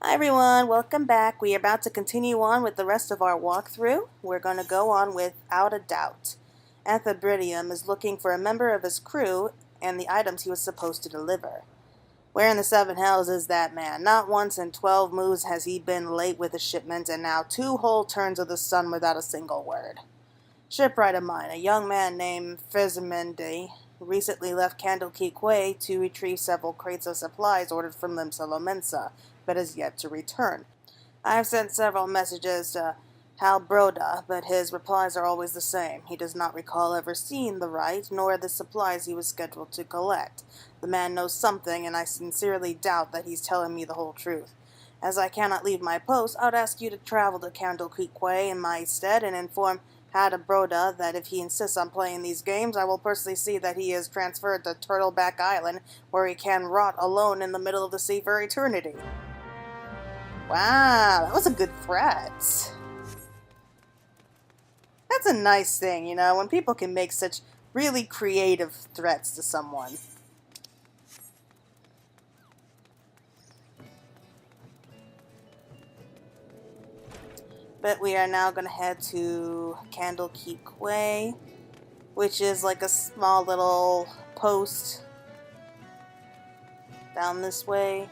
Hi everyone, welcome back. We are about to continue on with the rest of our walkthrough. We're going to go on without a doubt. Anthrabridium is looking for a member of his crew and the items he was supposed to deliver. Where in the seven hells is that man? Not once in 12 moves has he been late with a shipment, and now 2 whole turns of the sun without a single word. Shipwright of mine, a young man named FFXIV, recently left Candlekeep Quay to retrieve several crates of supplies ordered from Limsa Lomensa, but is yet to return. I have sent several messages to Halbroda, but his replies are always the same. He does not recall ever seeing the right, nor the supplies he was scheduled to collect. The man knows something, and I sincerely doubt that he's telling me the whole truth. As I cannot leave my post, I would ask you to travel to Candlekeep Quay in my stead and inform Hadabroda that if he insists on playing these games, I will personally see that he is transferred to Turtleback Island, where he can rot alone in the middle of the sea for eternity. Wow, that was a good threat. That's a nice thing, when people can make such really creative threats to someone. But we are now going to head to Candlekeep Quay, which is like a small little post down this way.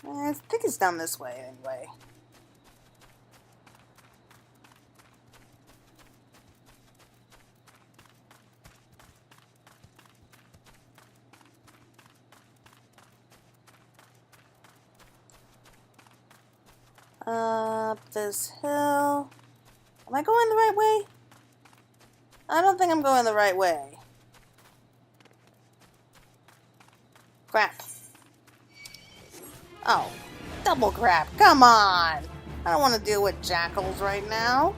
I think it's down this way anyway. Up this hill. Am I going the right way? I don't think I'm going the right way. Crap. Oh, double crap. Come on! I don't want to deal with jackals right now.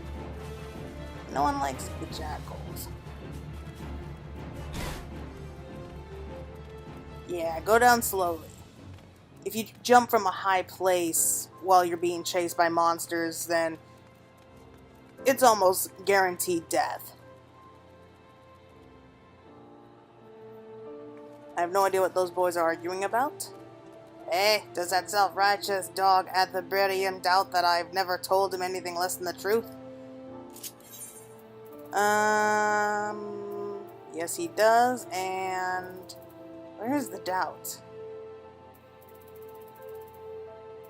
No one likes the jackals. Yeah, go down slowly. If you jump from a high place while you're being chased by monsters, then it's almost guaranteed death. I have no idea what those boys are arguing about. Does that self-righteous dog Anthrabridium doubt that I've never told him anything less than the truth? Yes he does, and where's the doubt?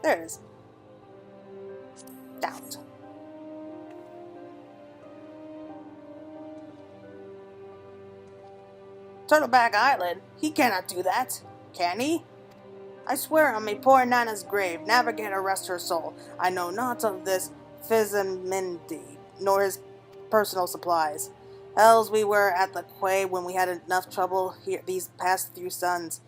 There it is. Doubt. Turtleback Island? He cannot do that, can he? I swear on me poor Nana's grave, Navigator rest her soul, I know not of this FFXIV, nor his personal supplies. Hells, we were at the quay when we had enough trouble here these past few suns.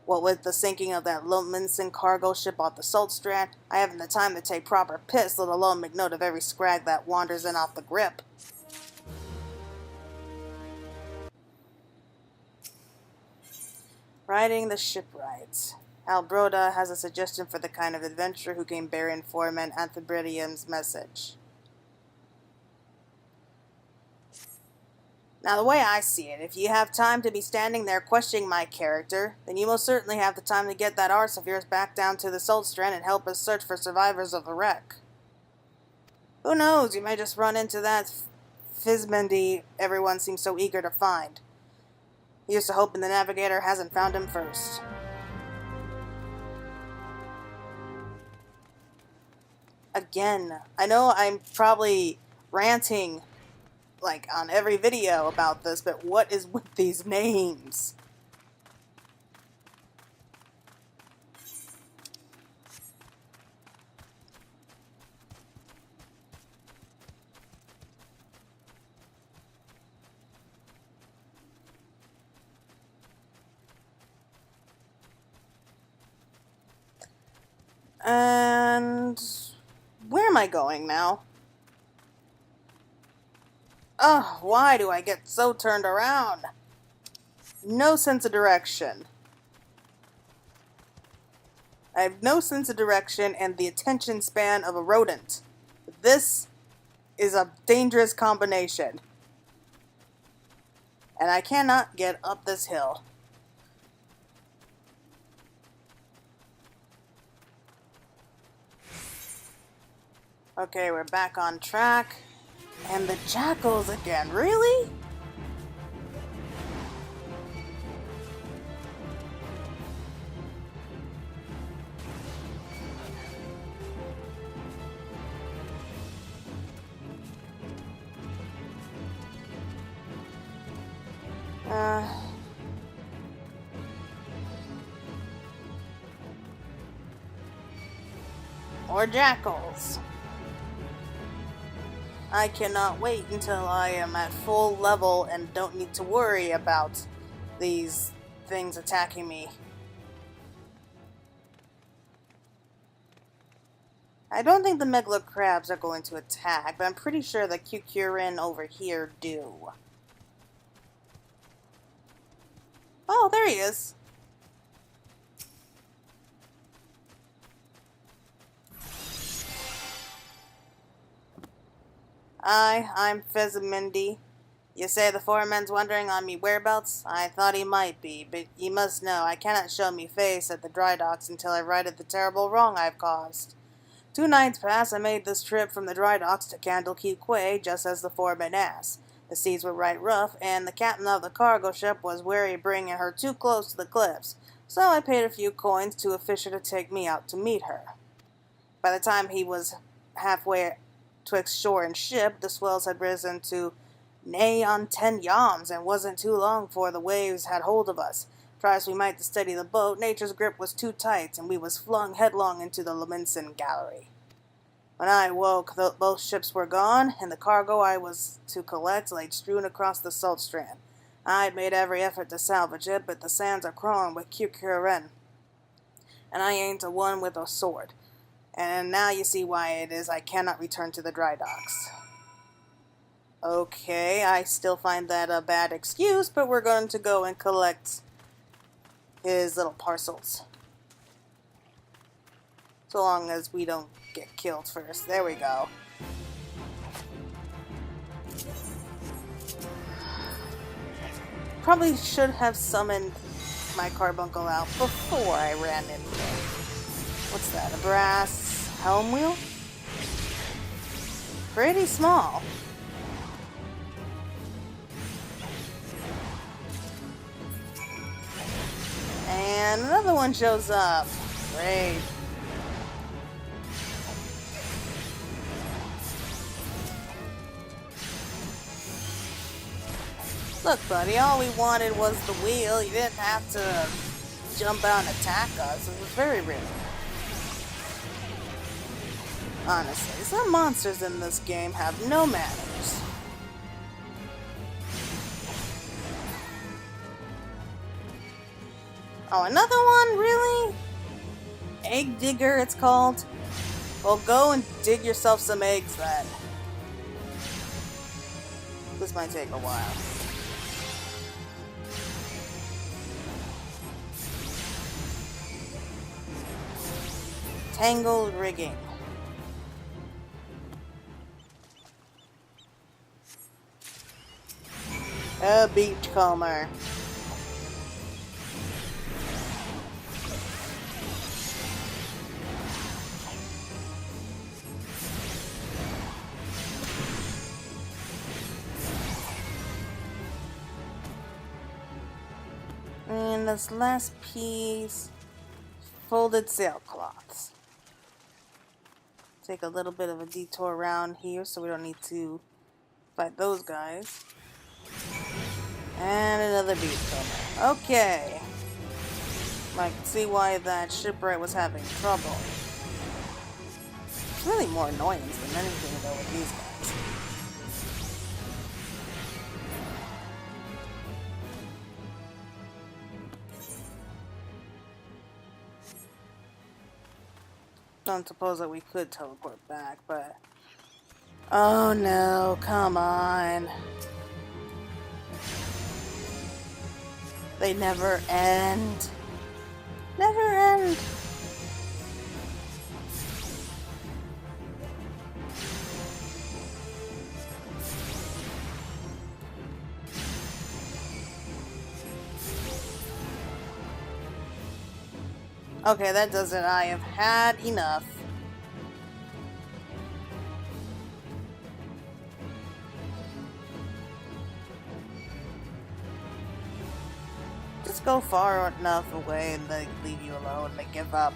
What with the sinking of that Lomensan cargo ship off the Salt Strand, I haven't the time to take proper piss, let alone make note of every scrag that wanders in off the grip. Riding the shipwrights. Albroda has a suggestion for the kind of adventurer who can bear in foreman Anthrabridium's message. Now, the way I see it, if you have time to be standing there questioning my character, then you most certainly have the time to get that arse of yours back down to the Salt Strand and help us search for survivors of the wreck. Who knows, you may just run into that FFXIV everyone seems so eager to find. Here's to hoping the Navigator hasn't found him first. Again, I know I'm probably ranting like on every video about this, but what is with these names? And where am I going now? Ugh, why do I get so turned around? No sense of direction. I have no sense of direction and the attention span of a rodent. This is a dangerous combination. And I cannot get up this hill. Okay, we're back on track. And the jackals again, really? More jackals. I cannot wait until I am at full level and don't need to worry about these things attacking me. I don't think the megalo crabs are going to attack, but I'm pretty sure the Cucurin over here do. Oh, there he is. I'm Fezzimindy. You say the foreman's wondering on me whereabouts? I thought he might be, but ye must know I cannot show me face at the Drydocks until I've righted the terrible wrong I've caused. 2 nights past I made this trip from the Drydocks to Candlekeep Quay, just as the foreman asked. The seas were right rough, and the captain of the cargo ship was wary bringing her too close to the cliffs, so I paid a few coins to a fisher to take me out to meet her. By the time he was halfway twixt shore and ship, the swells had risen to nigh on 10 yawns, and wasn't too long for the waves had hold of us. Try as we might to steady the boat, nature's grip was too tight, and we was flung headlong into the Leminson gallery. When I woke, both ships were gone, and the cargo I was to collect lay strewn across the salt strand. I'd made every effort to salvage it, but the sands are crawling with Cucurin, and I ain't a one with a sword. And now you see why it is I cannot return to the Drydocks. Okay, I still find that a bad excuse, but we're going to go and collect his little parcels. So long as we don't get killed first. There we go. Probably should have summoned my carbuncle out before I ran in here. What's that? A brass helm wheel? Pretty small. And another one shows up. Great. Look, buddy, all we wanted was the wheel. You didn't have to jump out and attack us. It was very rude. Honestly, some monsters in this game have no manners. Oh, another one? Really? Egg digger, it's called? Well, go and dig yourself some eggs then. This might take a while. Tangled rigging. A beachcomber. And this last piece, folded sailcloths. Take a little bit of a detour around here so we don't need to fight those guys. And another beachcomber. Okay. I can see why that shipwright was having trouble. It's really more annoyance than anything though with these guys. Don't suppose that we could teleport back, but... Oh no, come on. They never end. Never end. Okay, that does it. I have had enough. Just go far enough away and they leave you alone. They give up.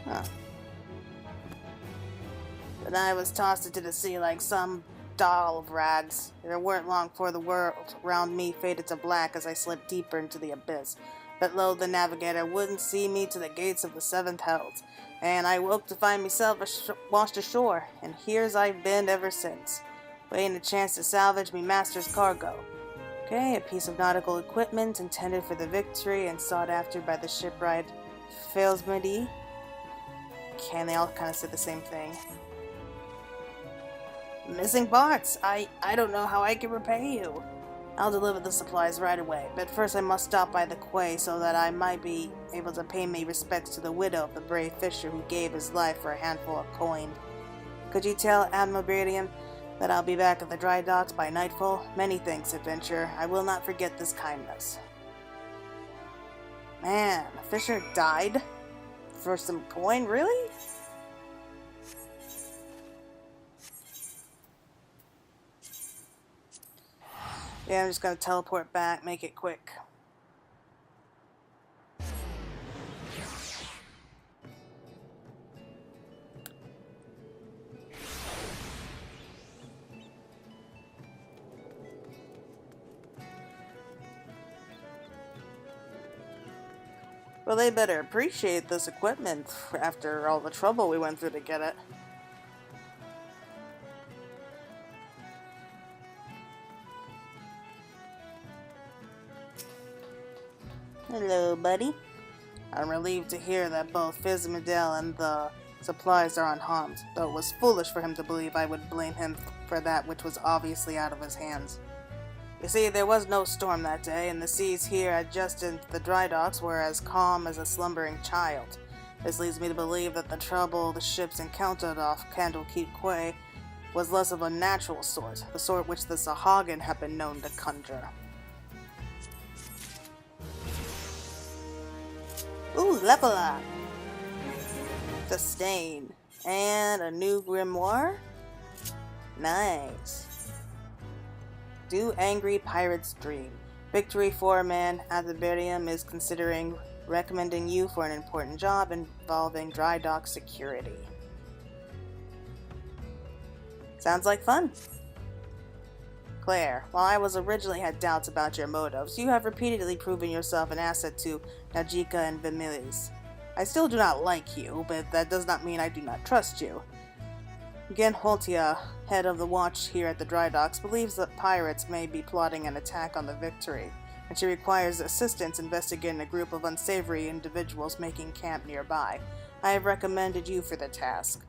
Huh. But I was tossed into the sea like some doll of rags. It weren't long before the world round me faded to black as I slipped deeper into the abyss. But lo, the navigator wouldn't see me to the gates of the seventh hells, and I woke to find myself washed ashore, and here's I've been ever since, waiting a chance to salvage me master's cargo. Okay, a piece of nautical equipment intended for the Victory and sought after by the shipwright FFXIV. Okay, and they all kind of said the same thing. Missing parts. I don't know how I can repay you. I'll deliver the supplies right away, but first I must stop by the quay so that I might be able to pay my respects to the widow of the brave fisher who gave his life for a handful of coin. Could you tell Admiral Bradian that I'll be back at the Drydocks by nightfall? Many thanks, adventurer. I will not forget this kindness. Man, a fisher died? For some coin? Really? Yeah, I'm just gonna teleport back, make it quick. Well, they better appreciate this equipment after all the trouble we went through to get it. Hello, buddy. I'm relieved to hear that both Fizzmedell and the supplies are unharmed, though it was foolish for him to believe I would blame him for that which was obviously out of his hands. You see, there was no storm that day, and the seas here adjacent to the Drydocks were as calm as a slumbering child. This leads me to believe that the trouble the ships encountered off Candlekeep Quay was less of a natural sort, the sort which the Sahagin have been known to conjure. Ooh, level up! Sustain. And a new grimoire? Nice. Do Angry Pirates Dream. Victory 4-man Athiberium is considering recommending you for an important job involving dry dock security. Sounds like fun. Claire, while I was originally had doubts about your motives, you have repeatedly proven yourself an asset to Najika and Vimilis. I still do not like you, but that does not mean I do not trust you. Genholtia, head of the watch here at the Drydocks, believes that pirates may be plotting an attack on the Victory, and she requires assistance investigating a group of unsavory individuals making camp nearby. I have recommended you for the task.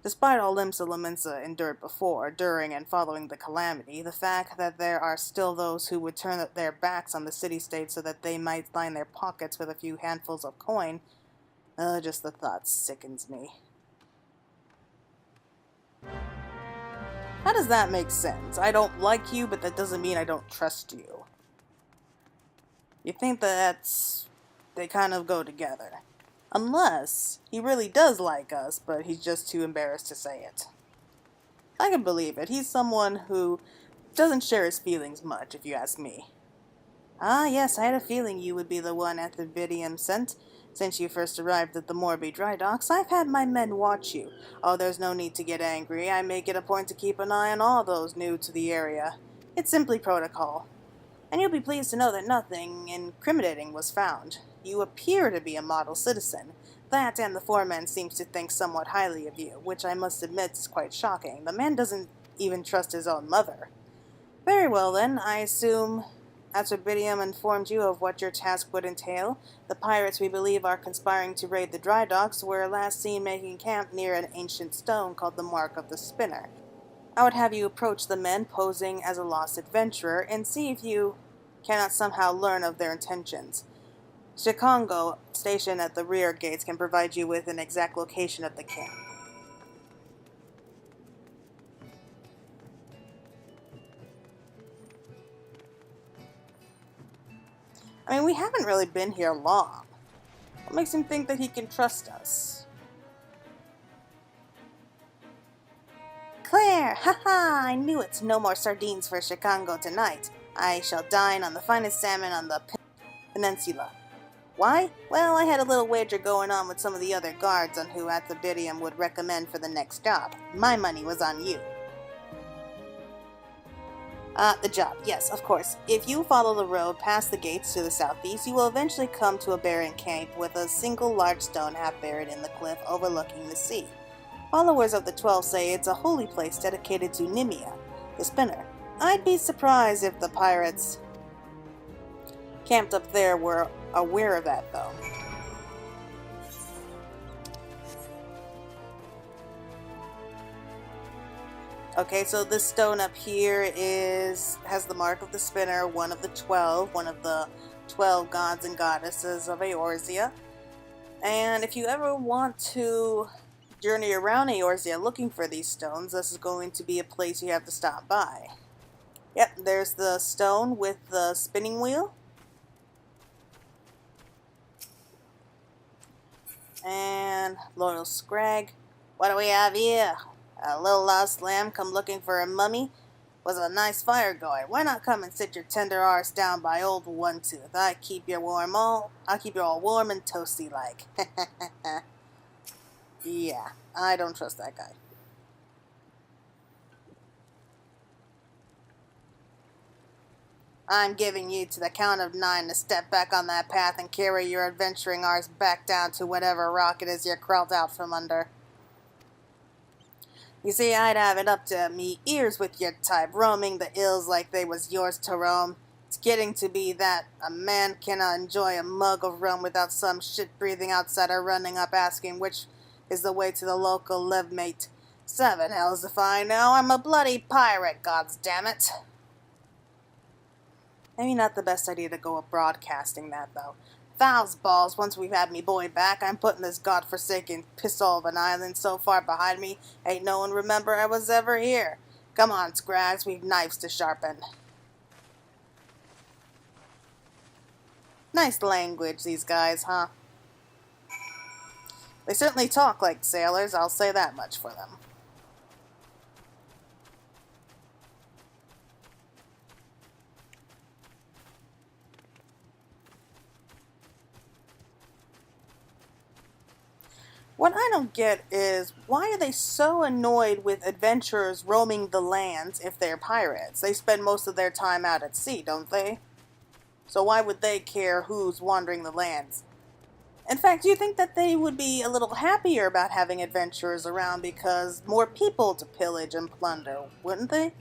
Despite all Limsa Lominsa endured before, during, and following the Calamity, the fact that there are still those who would turn their backs on the city-state so that they might line their pockets with a few handfuls of coin, just the thought sickens me. How does that make sense? I don't like you, but that doesn't mean I don't trust you. You think they kind of go together. Unless he really does like us, but he's just too embarrassed to say it. I can believe it. He's someone who doesn't share his feelings much, if you ask me. Ah, yes, I had a feeling you would be the one at the Vidium sent. Since you first arrived at the Morby Drydocks, I've had my men watch you. Oh, there's no need to get angry. I make it a point to keep an eye on all those new to the area. It's simply protocol. And you'll be pleased to know that nothing incriminating was found. You appear to be a model citizen. That and the foreman seems to think somewhat highly of you, which I must admit is quite shocking. The man doesn't even trust his own mother. Very well then, I assume Acerbidium informed you of what your task would entail. The pirates we believe are conspiring to raid the Drydocks were last seen making camp near an ancient stone called the Mark of the Spinner. I would have you approach the men posing as a lost adventurer and see if you cannot somehow learn of their intentions. Chikongo, stationed at the rear gates, can provide you with an exact location of the camp. I mean, we haven't really been here long. What makes him think that he can trust us? Claire! Haha! I knew it! No more sardines for Chicago tonight. I shall dine on the finest salmon on the peninsula. Why? Well, I had a little wager going on with some of the other guards on who FFXIV would recommend for the next job. My money was on you. The job. Yes, of course. If you follow the road past the gates to the southeast, you will eventually come to a barren camp with a single large stone half buried in the cliff overlooking the sea. Followers of the 12 say it's a holy place dedicated to Nimia, the spinner. I'd be surprised if the pirates camped up there were aware of that, though. Okay, so this stone up here has the mark of the spinner, one of the 12 gods and goddesses of Eorzea. And if you ever want to journey around Eorzea looking for these stones, this is going to be a place you have to stop by. Yep, there's the stone with the spinning wheel. And Loyal Scrag. What do we have here? A little lost lamb come looking for a mummy? Was a nice fire going. Why not come and sit your tender arse down by old One Tooth? I'll keep you all warm and toasty like. Yeah, I don't trust that guy. I'm giving you to the count of 9 to step back on that path and carry your adventuring arse back down to whatever rock it is you crawled out from under. You see, I'd have it up to me ears with your type, roaming the hills like they was yours to roam. It's getting to be that a man cannot enjoy a mug of rum without some shit-breathing outsider running up asking which is the way to the local live-mate. 7 hells if I know. I'm a bloody pirate, goddamn-it. Maybe not the best idea to go up broadcasting that, though. Fouls balls, once we've had me boy back, I'm putting this godforsaken pissole of an island so far behind me, ain't no one remember I was ever here. Come on, Scrags, we've knives to sharpen. Nice language, these guys, huh? They certainly talk like sailors, I'll say that much for them. What I don't get is, why are they so annoyed with adventurers roaming the lands if they're pirates? They spend most of their time out at sea, don't they? So why would they care who's wandering the lands? In fact, do you think that they would be a little happier about having adventurers around because more people to pillage and plunder, wouldn't they?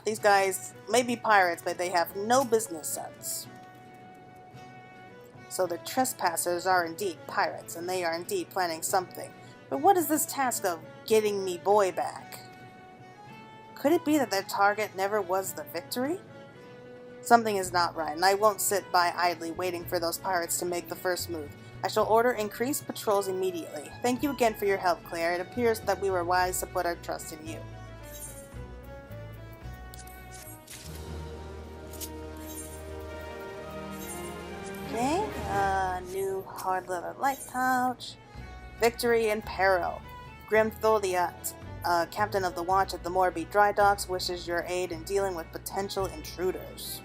These guys may be pirates, but they have no business sense. So the trespassers are indeed pirates, and they are indeed planning something. But what is this task of getting me boy back? Could it be that their target never was the victory? Something is not right, and I won't sit by idly waiting for those pirates to make the first move. I shall order increased patrols immediately. Thank you again for your help, Claire. It appears that we were wise to put our trust in you. Okay, new hard leather light pouch. Victory in peril. Grim Tholiat, captain of the watch at the Morby Drydocks, wishes your aid in dealing with potential intruders.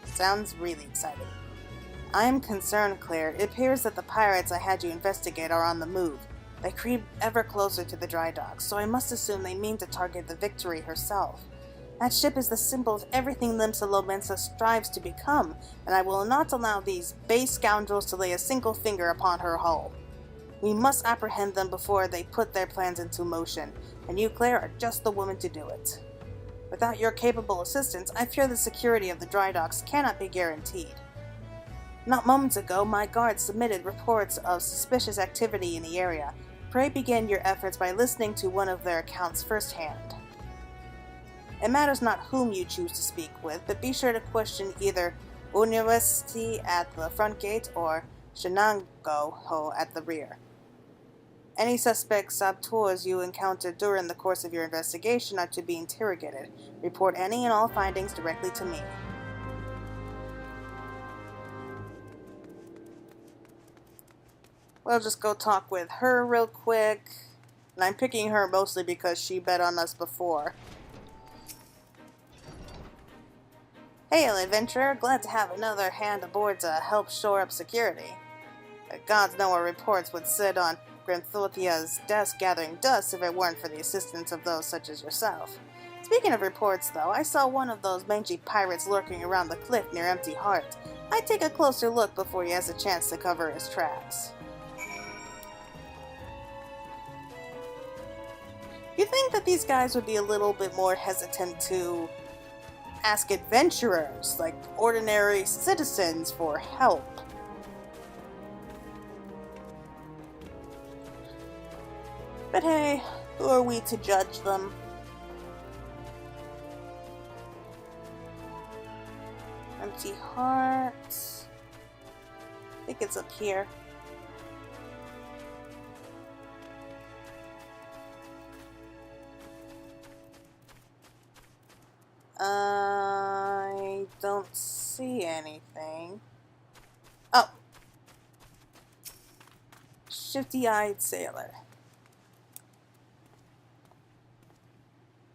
Sounds really exciting. I am concerned, Claire. It appears that the pirates I had you investigate are on the move. They creep ever closer to the Drydocks, so I must assume they mean to target the Victory herself. That ship is the symbol of everything Limsa Lomensa strives to become, and I will not allow these base scoundrels to lay a single finger upon her hull. We must apprehend them before they put their plans into motion, and you, Claire, are just the woman to do it. Without your capable assistance, I fear the security of the Drydocks cannot be guaranteed. Not moments ago, my guards submitted reports of suspicious activity in the area. Pray begin your efforts by listening to one of their accounts firsthand. It matters not whom you choose to speak with, but be sure to question either University at the front gate or Shenango Ho at the rear. Any suspect saboteurs you encounter during the course of your investigation are to be interrogated. Report any and all findings directly to me. We'll just go talk with her real quick. And I'm picking her mostly because she bet on us before. Hail, adventurer. Glad to have another hand aboard to help shore up security. The gods know our reports would sit on Grimthortia's desk gathering dust if it weren't for the assistance of those such as yourself. Speaking of reports, though, I saw one of those mangy pirates lurking around the cliff near Empty Heart. I'd take a closer look before he has a chance to cover his tracks. You'd think that these guys would be a little bit more hesitant to ask adventurers, like ordinary citizens, for help. But hey, who are we to judge them? Empty Heart. I think it's up here. I don't see anything. Oh! Shifty-eyed sailor.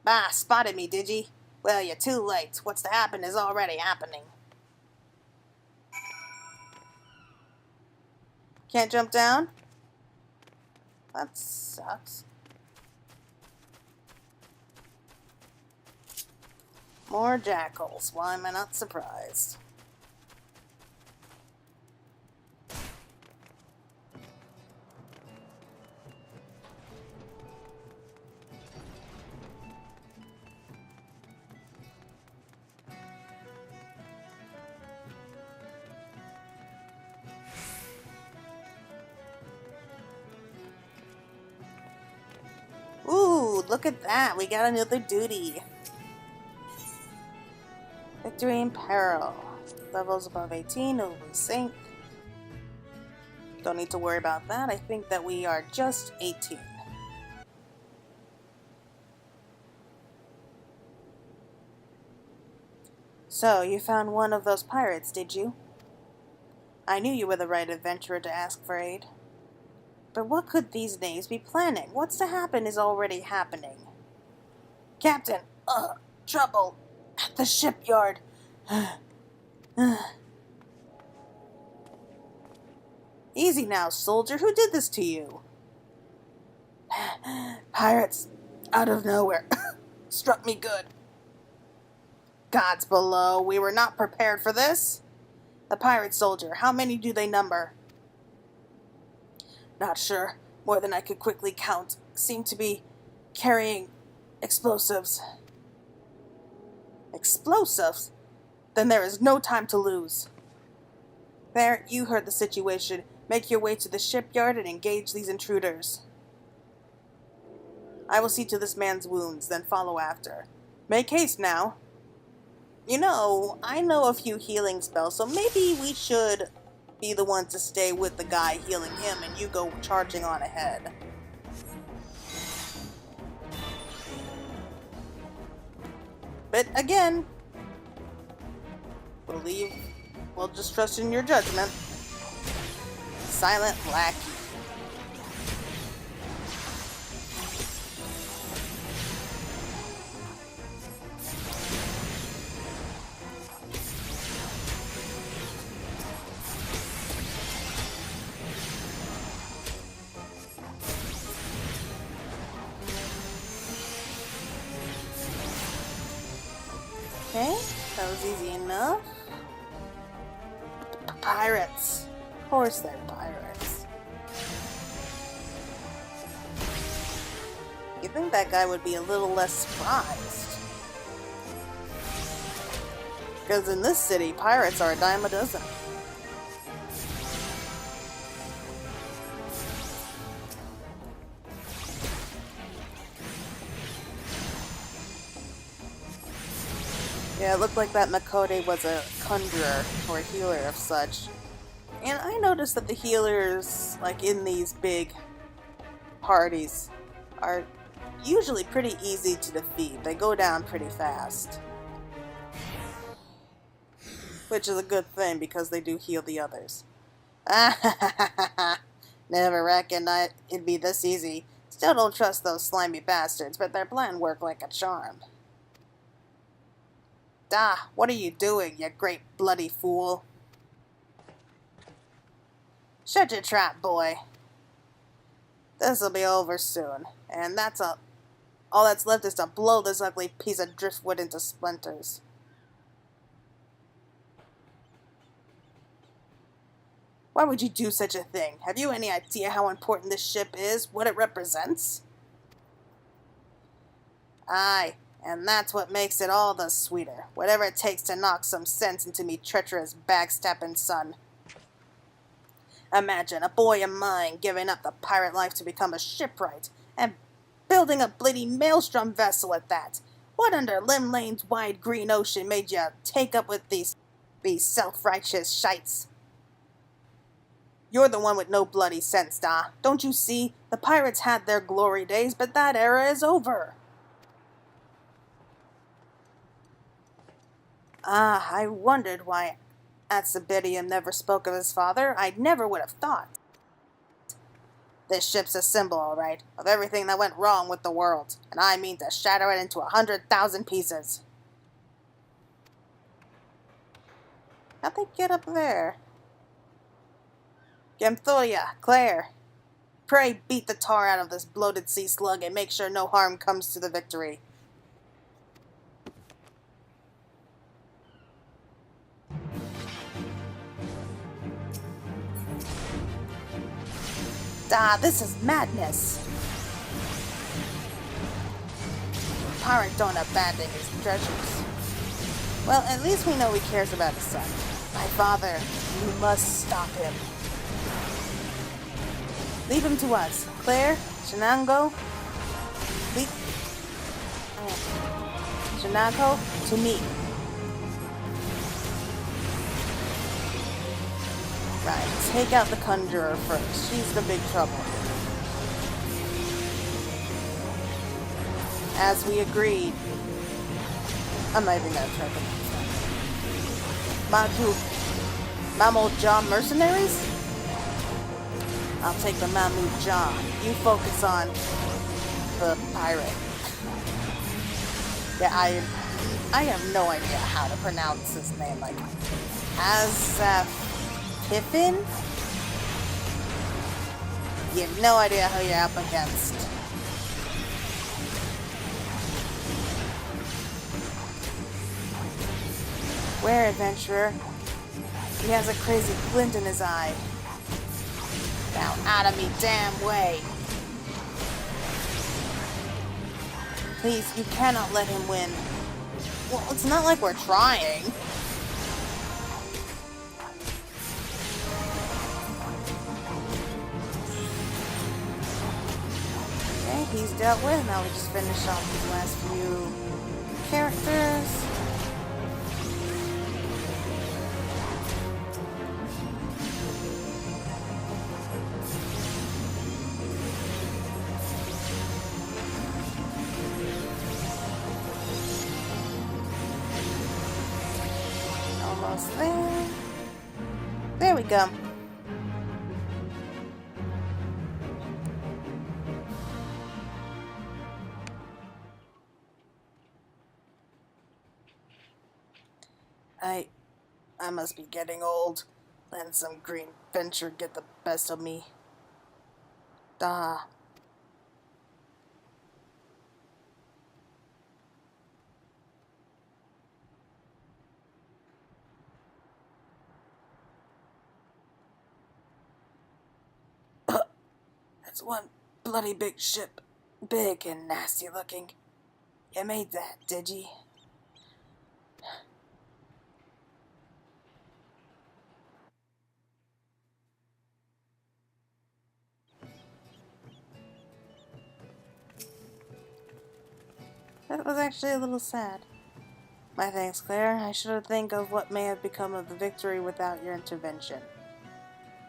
Bah, spotted me, did ye? Well, you're too late. What's to happen is already happening. Can't jump down? That sucks. More jackals. Why am I not surprised? Ooh, look at that. We got another duty. Victory in peril. Levels above 18, it'll sink. Don't need to worry about that. I think that we are just 18. So, you found one of those pirates, did you? I knew you were the right adventurer to ask for aid. But what could these knaves be planning? What's to happen is already happening. Captain! Trouble! At the shipyard! Easy now, soldier. Who did this to you? Pirates. Out of nowhere. Struck me good. Gods below, we were not prepared for this. The pirate soldier, how many do they number? Not sure. More than I could quickly count. Seem to be carrying explosives. Explosives? Then there is no time to lose. There, you heard the situation. Make your way to the shipyard and engage these intruders. I will see to this man's wounds, then follow after. Make haste now. You know, I know a few healing spells, so maybe we should be the one to stay with the guy healing him and you go charging on ahead. But again, we'll just trust in your judgment. Silent Black. Okay, that was easy enough. Pirates. Of course they're pirates. You'd think that guy would be a little less surprised. Because in this city, pirates are a dime a dozen. Yeah, it looked like that Makode was a conjurer or a healer of such. And I noticed that the healers, like in these big parties are usually pretty easy to defeat. They go down pretty fast. Which is a good thing because they do heal the others. Never reckoned it'd be this easy. Still don't trust those slimy bastards, but their plan worked like a charm. What are you doing, you great bloody fool? Shut your trap, boy. This'll be over soon, and all that's left is to blow this ugly piece of driftwood into splinters. Why would you do such a thing? Have you any idea how important this ship is? What it represents? Aye, and that's what makes it all the sweeter. Whatever it takes to knock some sense into me treacherous backstabbing son. Imagine a boy of mine giving up the pirate life to become a shipwright, and building a bloody maelstrom vessel at that. What under Lim Lane's wide green ocean made you take up with these self-righteous shites? You're the one with no bloody sense, Don't you see? The pirates had their glory days, but that era is over. I wondered why Atsibidium never spoke of his father. I never would have thought. This ship's a symbol, all right, of everything that went wrong with the world, and I mean to shatter it into 100,000 pieces. How'd they get up there? Gamtholia, Claire, pray beat the tar out of this bloated sea slug and make sure no harm comes to the Victory. This is madness. The pirate don't abandon his treasures. Well, at least we know he cares about his son. My father, you must stop him. Leave him to us. Claire, Shenango, Shenango, to me. Right, take out the Conjurer first. She's the big trouble. As we agreed. I'm not even gonna try to pronounce that. Mammal Jaw mercenaries? I'll take the Mammal Jaw. You focus on the pirate. Yeah, I have no idea how to pronounce his name. Like, Pippin? You have no idea who you're up against. Where, adventurer? He has a crazy glint in his eye. Now, out of me damn way. Please, you cannot let him win. Well, it's not like we're trying. He's dealt with. Now we just finish off these last few characters. Almost there. There we go. I must be getting old. Letting some green venture get the best of me. That's one bloody big ship. Big and nasty looking. You made that, did ye? That was actually a little sad. My thanks, Claire. I should think of what may have become of the Victory without your intervention.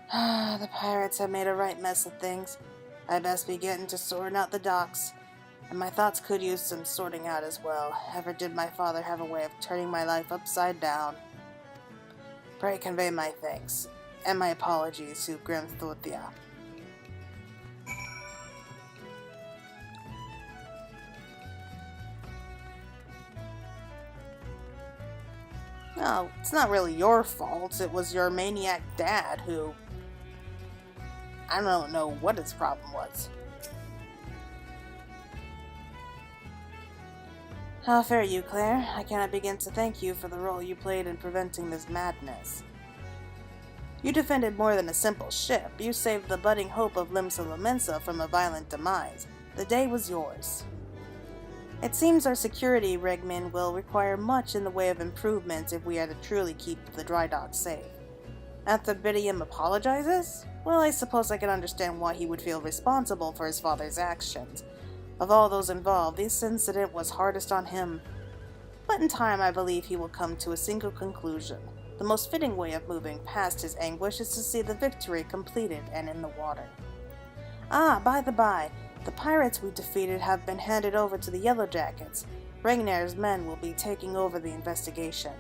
The pirates have made a right mess of things. I best be getting to sorting out the docks, and my thoughts could use some sorting out as well. Ever did my father have a way of turning my life upside down? Pray convey my thanks, and my apologies to Grimthorthia. No, it's not really your fault. It was your maniac dad who... I don't know what his problem was. How fare you, Claire? I cannot begin to thank you for the role you played in preventing this madness. You defended more than a simple ship. You saved the budding hope of Limsa Lominsa from a violent demise. The day was yours. It seems our security regiment will require much in the way of improvements if we are to truly keep the Drydocks safe. Anthrobidium apologizes? Well, I suppose I can understand why he would feel responsible for his father's actions. Of all those involved, this incident was hardest on him. But in time, I believe he will come to a single conclusion. The most fitting way of moving past his anguish is to see the victory completed and in the water. Ah, by the by, the pirates we defeated have been handed over to the Yellowjackets. Ragnar's men will be taking over the investigation.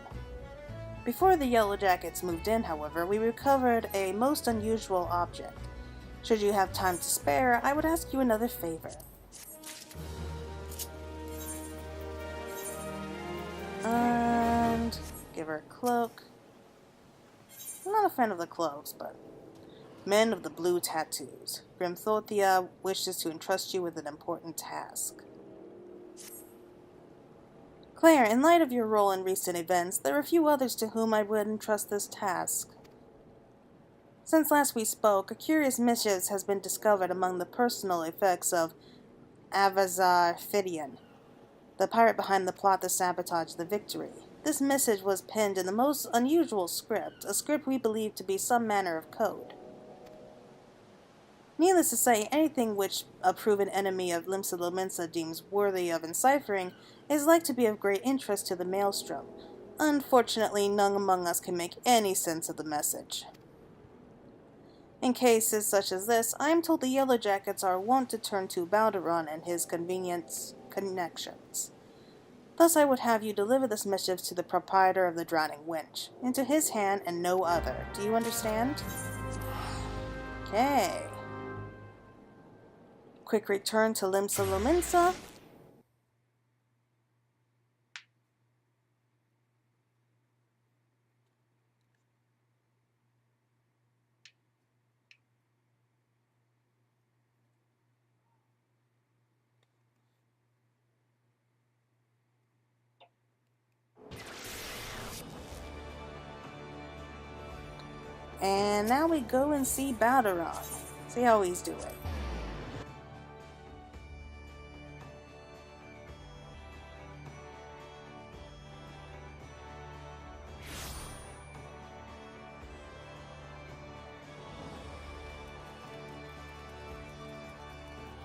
Before the Yellowjackets moved in, however, we recovered a most unusual object. Should you have time to spare, I would ask you another favor. And give her a cloak. I'm not a fan of the cloaks, but... Men of the Blue Tattoos. Grimthorthia wishes to entrust you with an important task. Claire, in light of your role in recent events, there are a few others to whom I would entrust this task. Since last we spoke, a curious missive has been discovered among the personal effects of FFXIV, the pirate behind the plot to sabotage the victory. This message was penned in the most unusual script, a script we believe to be some manner of code. Needless to say, anything which a proven enemy of Limsa Lominsa deems worthy of enciphering is like to be of great interest to the Maelstrom. Unfortunately, none among us can make any sense of the message. In cases such as this, I am told the Yellowjackets are wont to turn to Balderon and his convenience connections. Thus I would have you deliver this missive to the proprietor of the Drowning Winch, into his hand and no other. Do you understand? Okay. Quick return to Limsa Lominsa. And now we go and see Balderon. See how he's doing.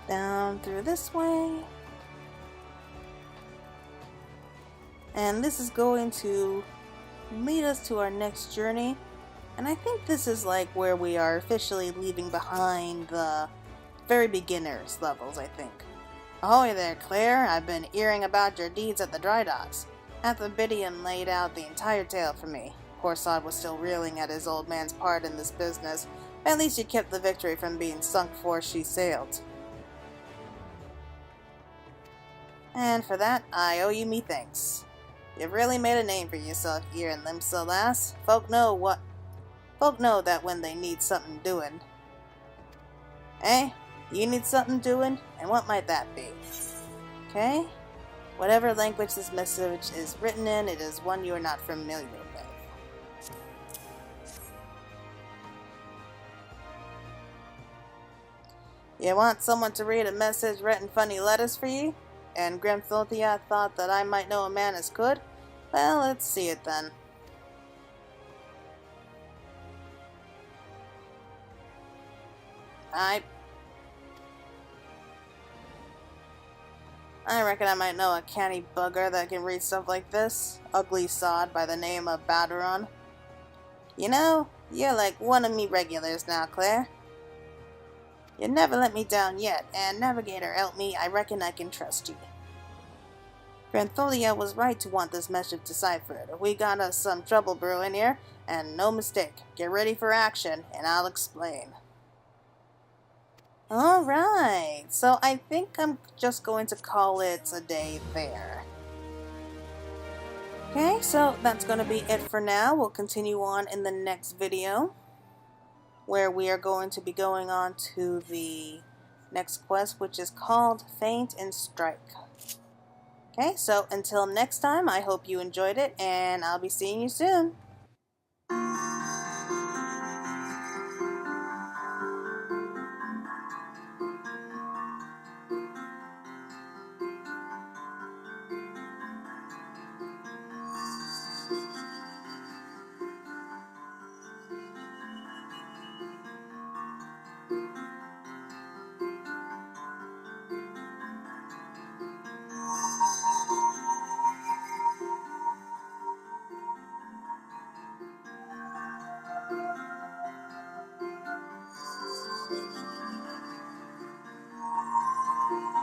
Down through this way. And this is going to lead us to our next journey. And I think this is like where we are officially leaving behind the very beginners levels, I think. Ahoy there, Claire. I've been hearing about your deeds at the Drydocks. Anthrobidium laid out the entire tale for me. Corsod was still reeling at his old man's part in this business, but at least you kept the victory from being sunk before she sailed. And for that, I owe you me thanks. You've really made a name for yourself here in Limsa, lass. Folk know that when they need something doing. Eh? You need something doing? And what might that be? Okay? Whatever language this message is written in, it is one you are not familiar with. You want someone to read a message written funny letters for you? And Grimthorthia thought that I might know a man as could? Well, let's see it then. I reckon I might know a canny bugger that can read stuff like this. Ugly sod by the name of Balderon. You know, you're like one of me regulars now, Claire. You never let me down yet, and Navigator, help me, I reckon I can trust you. Grantholia was right to want this message deciphered. We got us some trouble brewing here, and no mistake. Get ready for action, and I'll explain. Alright, so I think I'm just going to call it a day there. Okay, so that's going to be it for now. We'll continue on in the next video, where we are going to be going on to the next quest, which is called Faint and Strike. Okay, so until next time, I hope you enjoyed it, and I'll be seeing you soon.